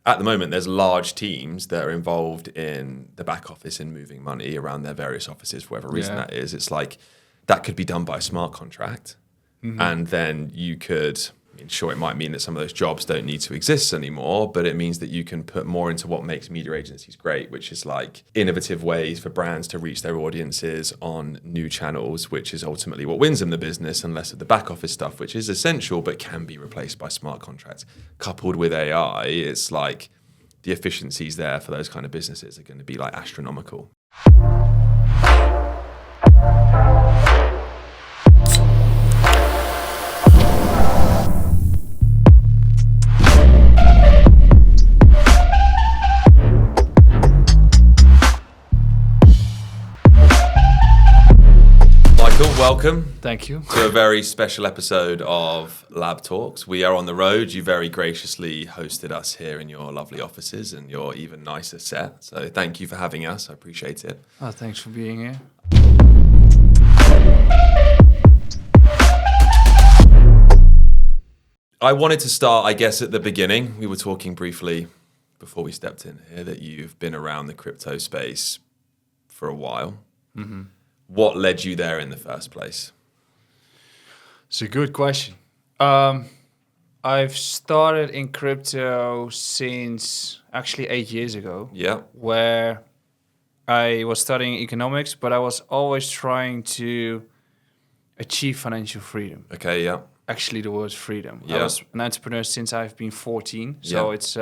at the moment, there's large teams that are involved in the back office in moving money around their various offices for whatever reason that is. It's like that could be done by a smart contract. And then you could, sure, it might mean that some of those jobs don't need to exist anymore, but it means that you can put more into what makes media agencies great, which is like innovative ways for brands to reach their audiences on new channels, which is ultimately what wins them the business, and less of the back office stuff, which is essential but can be replaced by smart contracts. Coupled with AI, it's like the efficiencies there for those kind of businesses are going to be like astronomical. Welcome. Thank you. To a very special episode of LabTalks. We are on the road. You very graciously hosted us here in your lovely offices and your even nicer set. So thank you for having us. I appreciate it. Oh, thanks for being here. I wanted to start, I guess, at the beginning. We were talking briefly before we stepped in here that you've been around the crypto space for a while. Mm-hmm. What led you there in the first place? It's a good question. I've started in crypto since actually 8 years ago. Yeah. Where I was studying economics, but I was always trying to achieve financial freedom. Okay, yeah. Actually, the word freedom. Yeah. I was an entrepreneur since I've been 14, so it's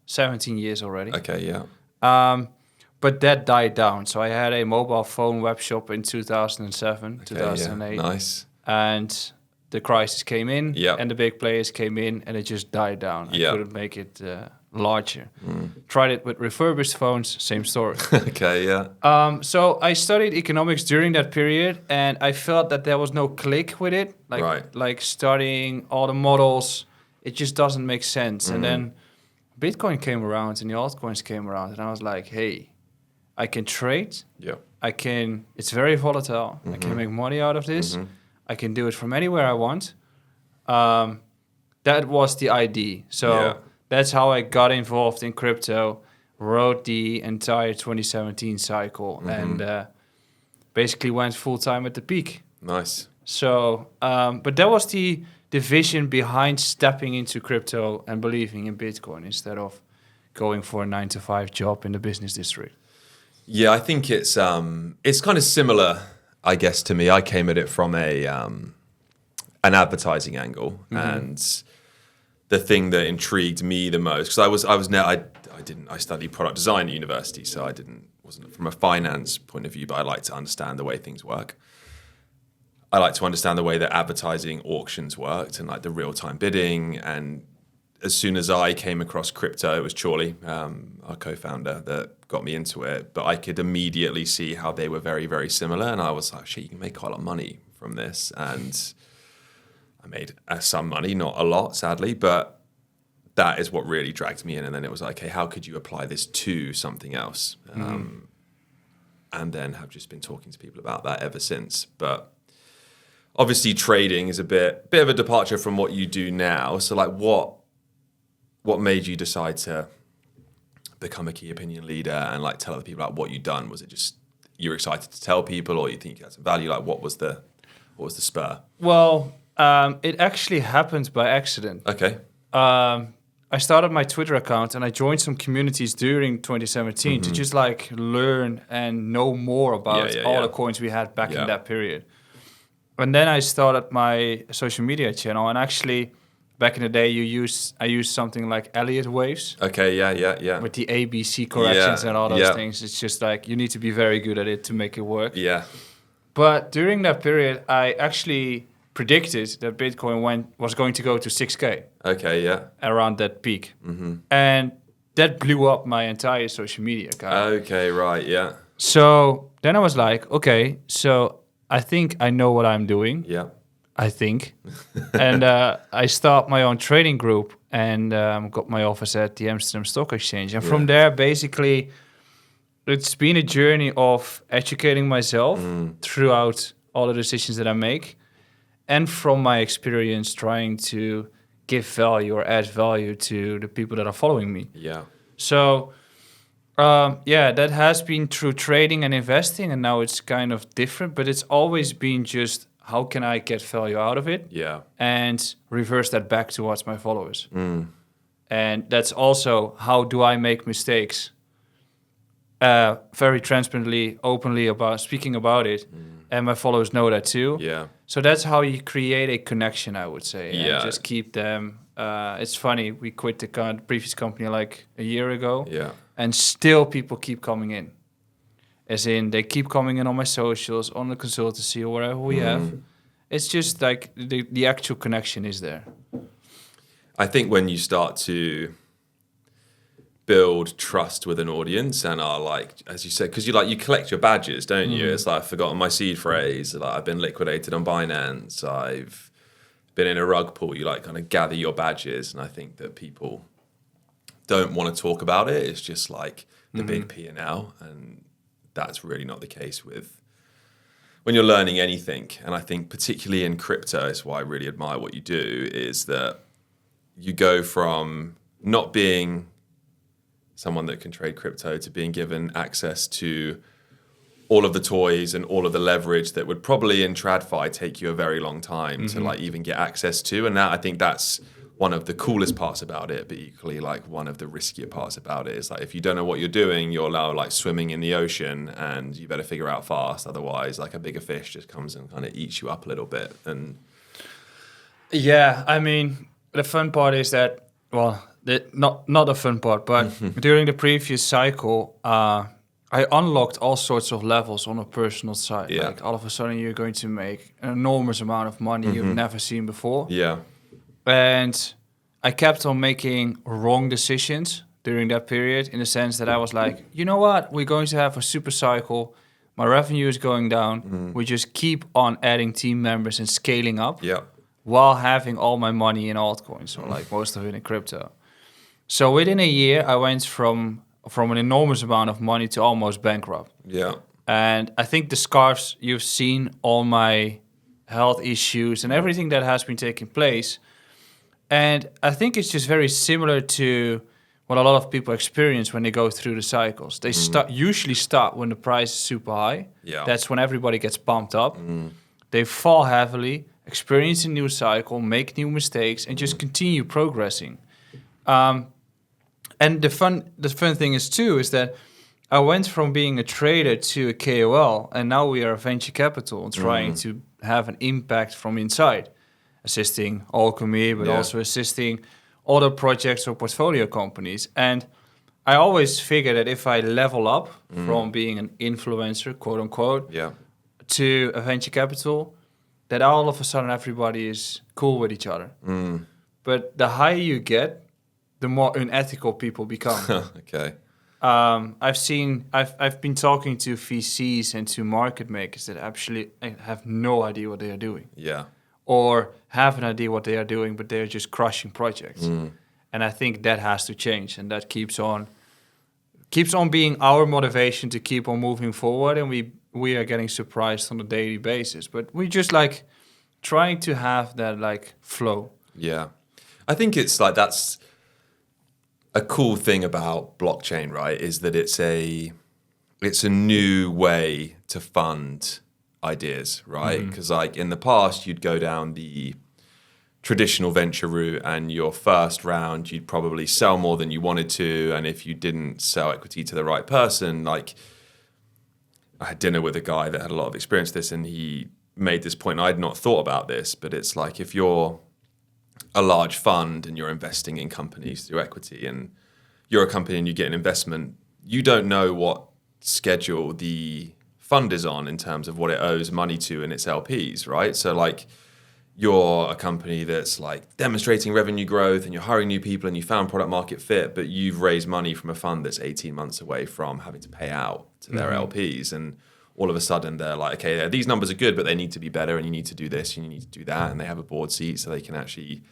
17 years already. Okay, yeah. But that died down. So I had a mobile phone web shop in 2007, okay, 2008. Yeah. Nice. And the crisis came in, and the big players came in, and it just died down. I couldn't make it larger. Tried it with refurbished phones, same story. Okay, yeah. So I studied economics during that period, and I felt that there was no click with it. Like studying all the models, it just doesn't make sense. And then Bitcoin came around, and the altcoins came around, and I was like, hey, I can trade. Yeah. It's very volatile. I can make money out of this. I can do it from anywhere I want. That was the idea. So that's how I got involved in crypto, wrote the entire 2017 cycle, and basically went full time at the peak. Nice. So, but that was the vision behind stepping into crypto and believing in Bitcoin instead of going for a 9-to-5 job in the business district. Yeah, I think it's kind of similar, I guess, to me. I came at it from an advertising angle, and the thing that intrigued me the most, because I studied product design at university, so wasn't from a finance point of view, but I like to understand the way things work. I like to understand the way that advertising auctions worked and like the real-time bidding. And as soon as I came across crypto, it was Charlie, our co-founder, that got me into it. But I could immediately see how they were very, very similar. And I was like, shit, you can make quite a lot of money from this. And I made some money, not a lot, sadly, but that is what really dragged me in. And then it was like, okay, how could you apply this to something else? And then have just been talking to people about that ever since. But obviously trading is a bit of a departure from what you do now. So like what made you decide to become a key opinion leader and like tell other people about what you'd done? Was it just you were excited to tell people, or you think you had some value? Like what was the spur? Well, it actually happened by accident. Okay. I started my Twitter account and I joined some communities during 2017 to just like learn and know more about all the coins we had back in that period. And then I started my social media channel, and actually back in the day I used something like Elliott waves. Okay, yeah. With the ABC corrections and all those things. It's just like you need to be very good at it to make it work. Yeah. But during that period, I actually predicted that Bitcoin was going to go to 6K. Okay, yeah. Around that peak. And that blew up my entire social media account. Okay, right, yeah. So then I was like, okay, so I think I know what I'm doing. Yeah. I think. And I started my own trading group and got my office at the Amsterdam Stock Exchange. And from there, basically, it's been a journey of educating myself throughout all the decisions that I make. And from my experience, trying to give value or add value to the people that are following me. Yeah. So, that has been through trading and investing, and now it's kind of different, but it's always been just how can I get value out of it? Yeah. And reverse that back towards my followers. And that's also how do I make mistakes? Very transparently, openly speaking about it. And my followers know that too. Yeah. So that's how you create a connection, I would say. Yeah. And just keep them. It's funny, we quit the previous company like a year ago. Yeah. And still people keep coming in. As in, they keep coming in on my socials, on the consultancy, or whatever we have. It's just like the actual connection is there. I think when you start to build trust with an audience and are like, as you said, because you collect your badges, don't you? It's like, I've forgotten my seed phrase. Like, I've been liquidated on Binance. I've been in a rug pull. You kind of gather your badges, and I think that people don't want to talk about it. It's just like the big P&L, and that's really not the case with when you're learning anything. And I think particularly in crypto, is why I really admire what you do, is that you go from not being someone that can trade crypto to being given access to all of the toys and all of the leverage that would probably in TradFi take you a very long time to even get access to. And I think that's one of the coolest parts about it, but equally one of the riskier parts about it is if you don't know what you're doing, you're now swimming in the ocean, and you better figure out fast. Otherwise, a bigger fish just comes and kind of eats you up a little bit. And yeah, I mean, the fun part is that, not the fun part, but during the previous cycle, I unlocked all sorts of levels on a personal side. Yeah. All of a sudden, you're going to make an enormous amount of money you've never seen before. Yeah. And I kept on making wrong decisions during that period, in the sense that I was like, you know what? We're going to have a super cycle. My revenue is going down. We just keep on adding team members and scaling up. Yeah. While having all my money in altcoins, or most of it in crypto. So within a year, I went from an enormous amount of money to almost bankrupt. Yeah. And I think the scars you've seen, all my health issues and everything that has been taking place. And I think it's just very similar to what a lot of people experience when they go through the cycles. They usually start when the price is super high. Yeah. That's when everybody gets pumped up. They fall heavily, experience a new cycle, make new mistakes, and just continue progressing. And the fun thing is that I went from being a trader to a KOL, and now we are a venture capital and trying to have an impact from inside, assisting Alkimi, but also assisting other projects or portfolio companies. And I always figure that if I level up from being an influencer, quote unquote, to a venture capital, that all of a sudden everybody is cool with each other. But the higher you get, the more unethical people become. Okay. I've been talking to VCs and to market makers that actually have no idea what they are doing. Yeah. Or have an idea what they are doing, but they're just crushing projects. And I think that has to change, and that keeps on being our motivation to keep on moving forward. And we are getting surprised on a daily basis, but we just trying to have that flow. Yeah. I think it's that's a cool thing about blockchain, right? Is that it's a new way to fund ideas, right? Because in the past, you'd go down the traditional venture route, and your first round, you'd probably sell more than you wanted to. And if you didn't sell equity to the right person, I had dinner with a guy that had a lot of experience with this, and he made this point, and I'd not thought about this, but it's if you're a large fund and you're investing in companies through equity, and you're a company and you get an investment, you don't know what schedule the fund is on in terms of what it owes money to in its LPs, right? So you're a company that's demonstrating revenue growth and you're hiring new people and you found product market fit, but you've raised money from a fund that's 18 months away from having to pay out to their LPs. And all of a sudden they're okay, these numbers are good, but they need to be better, and you need to do this and you need to do that. And they have a board seat so they can actually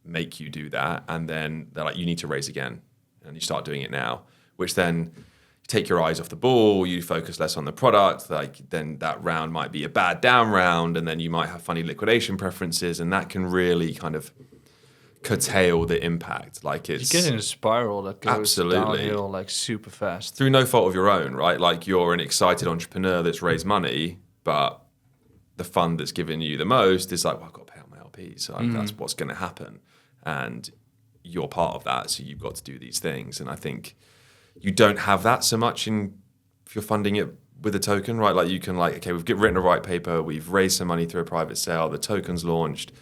make you do that. And then they're you need to raise again. And you start doing it now, which then you take your eyes off the ball, you focus less on the product. Then that round might be a bad down round, and then you might have funny liquidation preferences, and that can really kind of curtail the impact. Like it's you get in a spiral that goes downhill like super fast through no fault of your own, right? Like you're an excited entrepreneur that's raised money, but the fund that's given you the most is like, well, I've got to pay out my LPs, so that's what's going to happen, and you're part of that, so you've got to do these things. And I think you don't have that so much if you're funding it with a token, right? Like you can okay, we've written a white paper, we've raised some money through a private sale, the token's launched,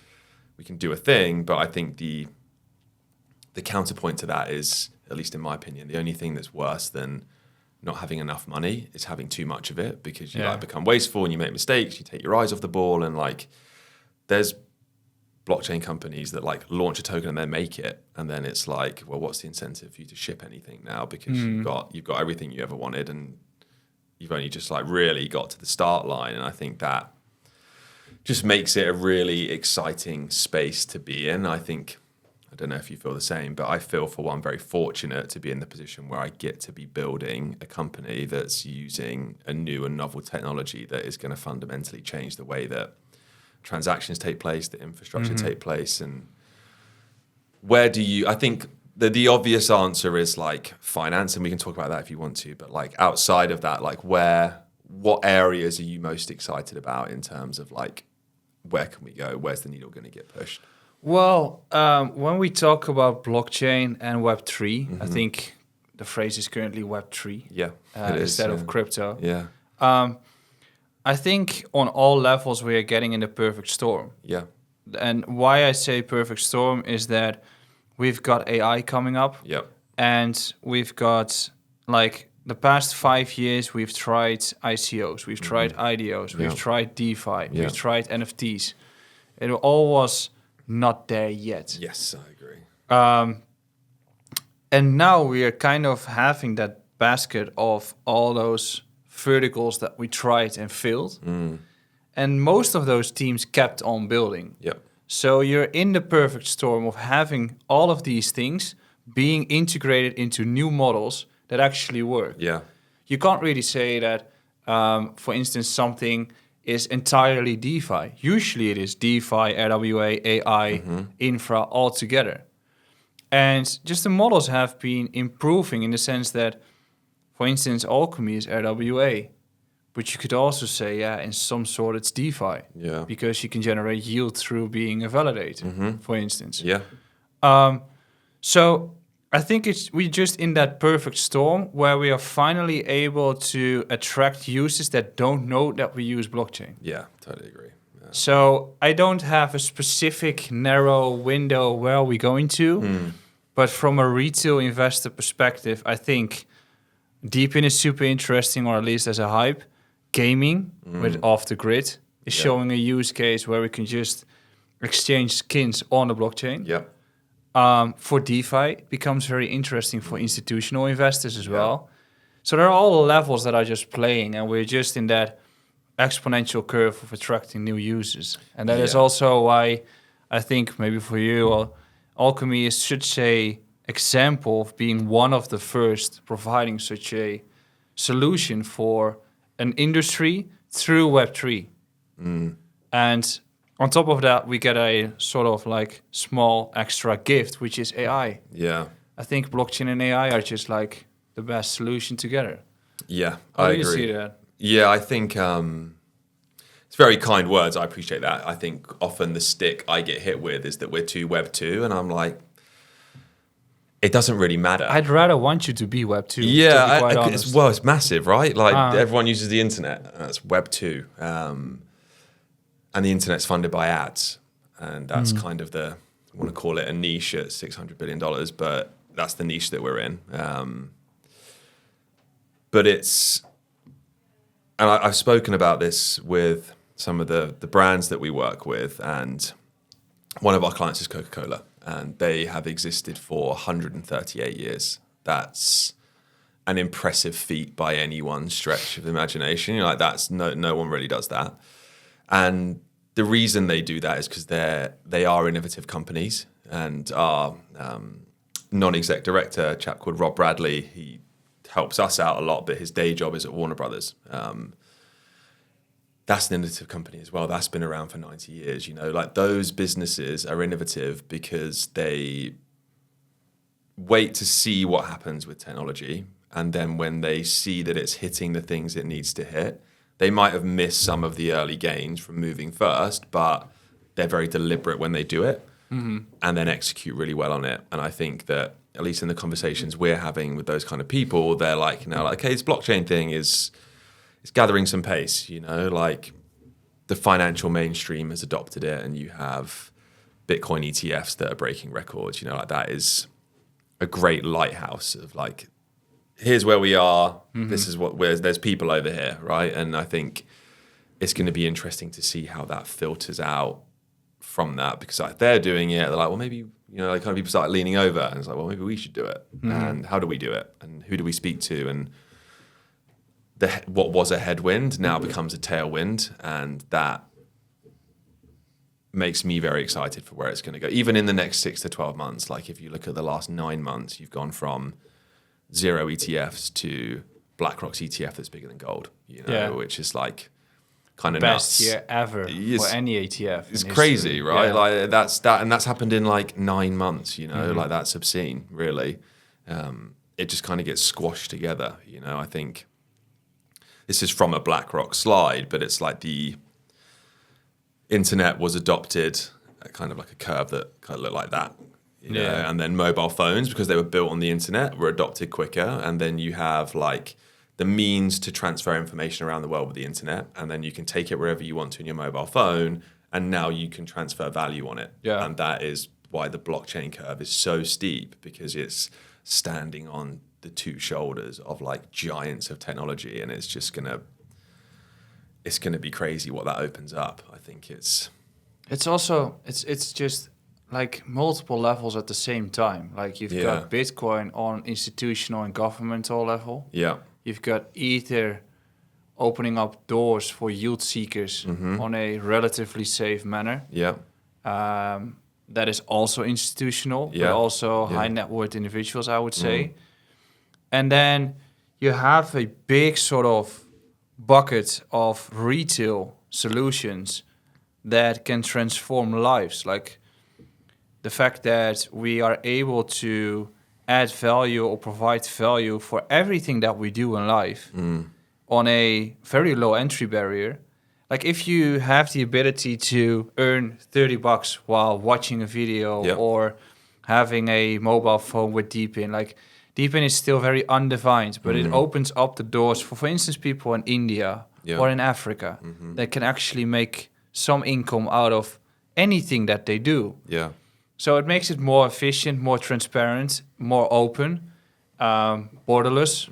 we can do a thing. But I think the counterpoint to that is, at least in my opinion, the only thing that's worse than not having enough money is having too much of it, because you become wasteful and you make mistakes, you take your eyes off the ball. And there's blockchain companies that launch a token and then make it, and then it's like, well, what's the incentive for you to ship anything now, because you've got everything you ever wanted and you've only just really got to the start line. And I think that just makes it a really exciting space to be in. I don't know if you feel the same, but I feel, for one, very fortunate to be in the position where I get to be building a company that's using a new and novel technology that is going to fundamentally change the way that transactions take place, the infrastructure take place. And I think the obvious answer is finance, and we can talk about that if you want to, but outside of that, what areas are you most excited about in terms of where can we go? Where's the needle going to get pushed? Well, when we talk about blockchain and Web3, I think the phrase is currently Web3 instead of crypto. Yeah. I think on all levels we are getting in the perfect storm. Yeah. And why I say perfect storm is that we've got AI coming up. Yep. And we've got the past 5 years, we've tried ICOs, we've tried IDOs, we've tried DeFi, we've tried NFTs. It all was not there yet. Yes, I agree. And now we are kind of having that basket of all those verticals that we tried and failed. And most of those teams kept on building. Yep. So you're in the perfect storm of having all of these things being integrated into new models that actually work. Yeah. You can't really say that, for instance, something is entirely DeFi. Usually it is DeFi, RWA, AI, infra all together. And just the models have been improving in the sense that, for instance, Alkimi is RWA. But you could also say, in some sort it's DeFi. Yeah. Because you can generate yield through being a validator, for instance. Yeah. So I think we're just in that perfect storm where we are finally able to attract users that don't know that we use blockchain. Yeah, totally agree. Yeah. So I don't have a specific narrow window where we're going to, but from a retail investor perspective, I think Deepin is super interesting, or at least as a hype. Gaming with off the grid is showing a use case where we can just exchange skins on the blockchain. Yeah. For DeFi, it becomes very interesting for institutional investors as well. So there are all levels that are just playing, and we're just in that exponential curve of attracting new users. And that is also why I think maybe for you, Alkimi is such a example of being one of the first providing such a solution for an industry through Web3. And on top of that, we get a sort of small extra gift, which is AI. Yeah. I think blockchain and AI are just the best solution together. Yeah, How I do agree. you see that? Yeah, I think it's very kind words. I appreciate that. I think often the stick I get hit with is that we're too Web 2, and I'm like, it doesn't really matter. I'd rather want you to be Web 2. Yeah, it's massive, right? Everyone uses the internet, and that's Web 2. And the internet's funded by ads. And that's kind of I want to call it a niche at $600 billion, but that's the niche that we're in. But I've spoken about this with some of the brands that we work with, and one of our clients is Coca-Cola, and they have existed for 138 years. That's an impressive feat by anyone's stretch of the imagination. That's no one really does that. And the reason they do that is because they are innovative companies, and our non-exec director, a chap called Rob Bradley, he helps us out a lot, but his day job is at Warner Bros. that's an innovative company as well. That's been around for 90 years. Like those businesses are innovative because they wait to see what happens with technology. And then when they see that it's hitting the things it needs to hit, they might have missed some of the early gains from moving first, but they're very deliberate when they do it and then execute really well on it. And I think that, at least in the conversations we're having with those kind of people, they're like, okay, this blockchain thing is gathering some pace, like the financial mainstream has adopted it, and you have Bitcoin ETFs that are breaking records, like that is a great lighthouse of like, here's where we are. This is there's people over here, right? And I think it's going to be interesting to see how that filters out from that, because like they're doing it, they're like, well, maybe, like kind of people start leaning over, and it's like, well, maybe we should do it. And how do we do it? And who do we speak to? And what was a headwind now becomes a tailwind, and that makes me very excited for where it's going to go. Even in the next 6 to 12 months, like if you look at the last 9 months, you've gone from 0 ETFs to BlackRock's ETF that's bigger than gold, which is like kind of best nuts. year ever for any ETF. It's crazy, right? Like that's happened in like 9 months, like that's obscene, really. It just kind of gets squashed together, I think this is from a BlackRock slide, but it's like the internet was adopted at kind of like a curve that kind of looked like that. And then mobile phones, because they were built on the internet, were adopted quicker. And then you have like the means to transfer information around the world with the internet, and then you can take it wherever you want to in your mobile phone, and now you can transfer value on it. Yeah. And that is why the blockchain curve is so steep, because it's standing on the two shoulders of like giants of technology, and it's just gonna be crazy what that opens up. I think it's just like multiple levels at the same time. Like you've got Bitcoin on institutional and governmental level. Yeah. You've got Ether opening up doors for yield seekers on a relatively safe manner. Yeah. That is also institutional, but also high net worth individuals, I would say. And then you have a big sort of bucket of retail solutions that can transform lives. Like the fact that we are able to add value or provide value for everything that we do in life on a very low entry barrier. Like if you have the ability to earn $30 while watching a video or having a mobile phone with Deepin, like Deepin is still very undefined, but it opens up the doors for instance, people in India or in Africa that can actually make some income out of anything that they do. Yeah. So it makes it more efficient, more transparent, more open, borderless.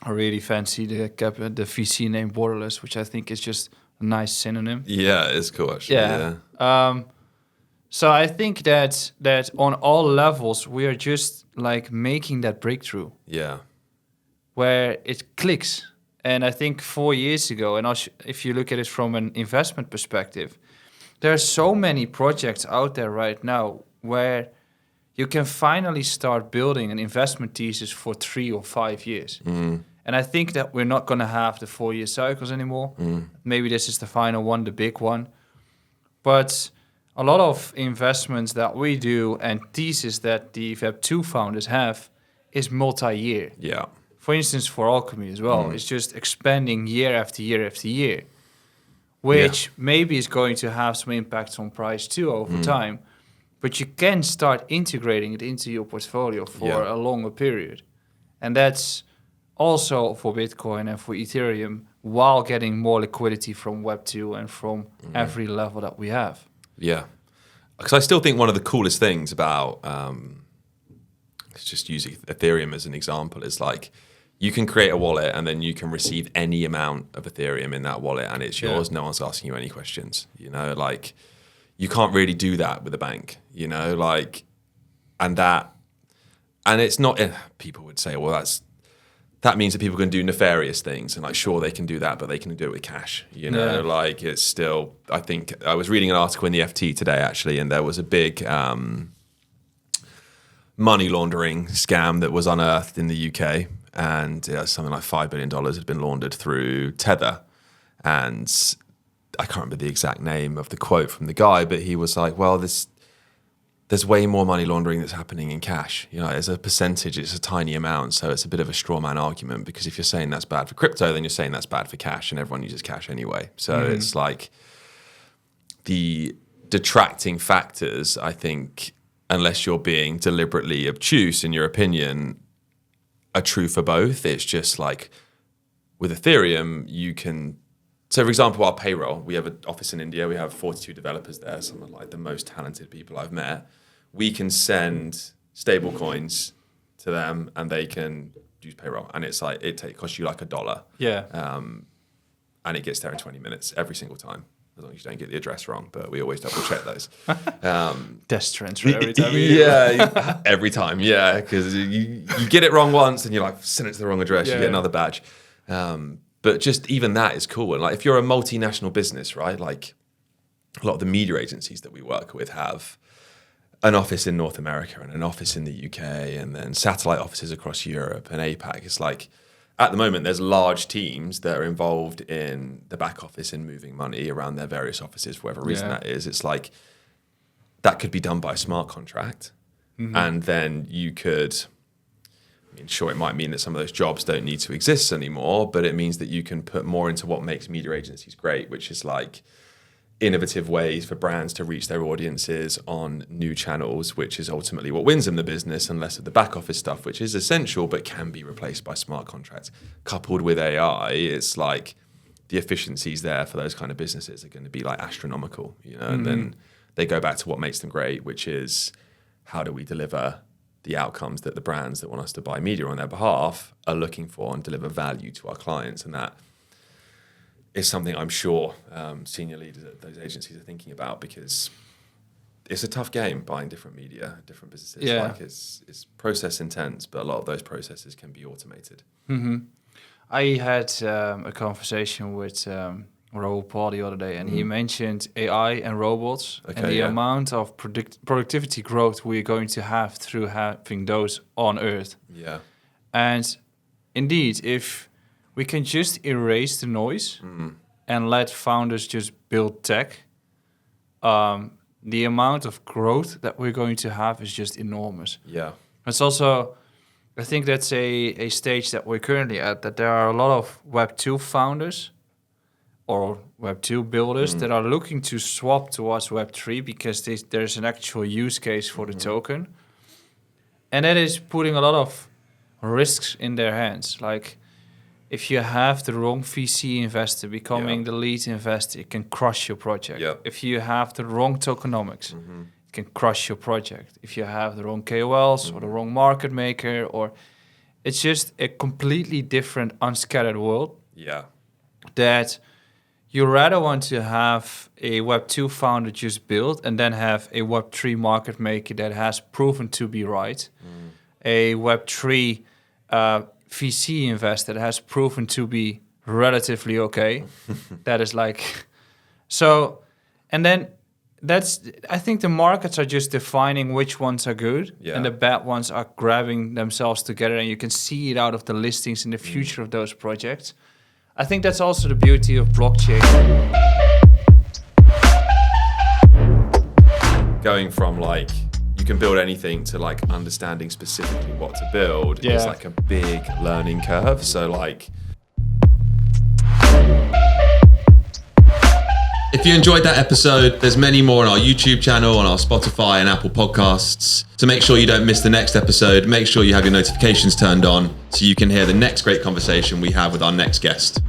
I really fancy the VC name borderless, which I think is just a nice synonym. Yeah, it's cool actually. Yeah. So I think that on all levels we are just like making that breakthrough. Yeah. Where it clicks. And I think 4 years ago, and also if you look at it from an investment perspective, there are so many projects out there right now where you can finally start building an investment thesis for 3 or 5 years. And I think that we're not going to have the 4-year cycles anymore. Maybe this is the final one, the big one. But a lot of investments that we do and thesis that the Web2 founders have is multi-year. Yeah. For instance, for Alkimi as well, it's just expanding year after year after year, which maybe is going to have some impact on price too over time. But you can start integrating it into your portfolio for a longer period. And that's also for Bitcoin and for Ethereum, while getting more liquidity from Web2 and from every level that we have. Yeah. Because I still think one of the coolest things about, let's just use Ethereum as an example, is like you can create a wallet and then you can receive any amount of Ethereum in that wallet and it's yours. No one's asking you any questions, like you can't really do that with a bank, like, and it's not, people would say, well, that means that people can do nefarious things, and like, sure, they can do that, but they can do it with cash, like it's still, I think I was reading an article in the FT today actually, and there was a big money laundering scam that was unearthed in the UK, and something like $5 billion had been laundered through Tether. And I can't remember the exact name of the quote from the guy, but he was like, well, there's way more money laundering that's happening in cash. You know, as a percentage, it's a tiny amount. So it's a bit of a straw man argument, because if you're saying that's bad for crypto, then you're saying that's bad for cash, and everyone uses cash anyway. So it's like the detracting factors, I think, unless you're being deliberately obtuse in your opinion, are true for both. It's just like with Ethereum, you can... So, for example, our payroll, we have an office in India. We have 42 developers there, some of like the most talented people I've met. We can send stable coins to them and they can use payroll. And it's like, it costs you like $1. Yeah. And it gets there in 20 minutes every single time, as long as you don't get the address wrong. But we always double check those. Desk transfer every time. Yeah, every time. Yeah, because you get it wrong once and you're like, send it to the wrong address, you get another badge. But just even that is cool. And like, if you're a multinational business, right? Like a lot of the media agencies that we work with have an office in North America and an office in the UK, and then satellite offices across Europe and APAC. It's like, at the moment, there's large teams that are involved in the back office in moving money around their various offices, for whatever reason that is. It's like, that could be done by a smart contract. And then you could... I mean, sure, it might mean that some of those jobs don't need to exist anymore, but it means that you can put more into what makes media agencies great, which is like innovative ways for brands to reach their audiences on new channels, which is ultimately what wins them the business, and less of the back office stuff, which is essential but can be replaced by smart contracts. Coupled with AI, it's like the efficiencies there for those kind of businesses are going to be like astronomical, you know. And then they go back to what makes them great, which is how do we deliver the outcomes that the brands that want us to buy media on their behalf are looking for and deliver value to our clients. And that is something I'm sure senior leaders at those agencies are thinking about, because it's a tough game buying different media, different businesses. Yeah. Like it's process intense, but a lot of those processes can be automated. I had a conversation with Raoul Paul the other day, and he mentioned AI and robots and the amount of productivity growth we're going to have through having those on Earth. Yeah. And indeed, if we can just erase the noise and let founders just build tech, the amount of growth that we're going to have is just enormous. Yeah. It's also, I think that's a stage that we're currently at, that there are a lot of Web2 founders or Web2 builders that are looking to swap towards Web3 because there's an actual use case for the token. And that is putting a lot of risks in their hands. Like, if you have the wrong VC investor becoming the lead investor, it can crush your project. Yep. If you have the wrong tokenomics, it can crush your project. If you have the wrong KOLs or the wrong market maker, or it's just a completely different, unscattered world. Yeah. That you rather want to have a Web2 founder just build and then have a Web3 market maker that has proven to be right. A Web3 VC investor that has proven to be relatively okay. That is like... So, and then I think the markets are just defining which ones are good and the bad ones are grabbing themselves together, and you can see it out of the listings in the future of those projects. I think that's also the beauty of blockchain. Going from like, you can build anything to like understanding specifically what to build is like a big learning curve. So like, if you enjoyed that episode, there's many more on our YouTube channel, on our Spotify and Apple podcasts. To make sure you don't miss the next episode, make sure you have your notifications turned on so you can hear the next great conversation we have with our next guest.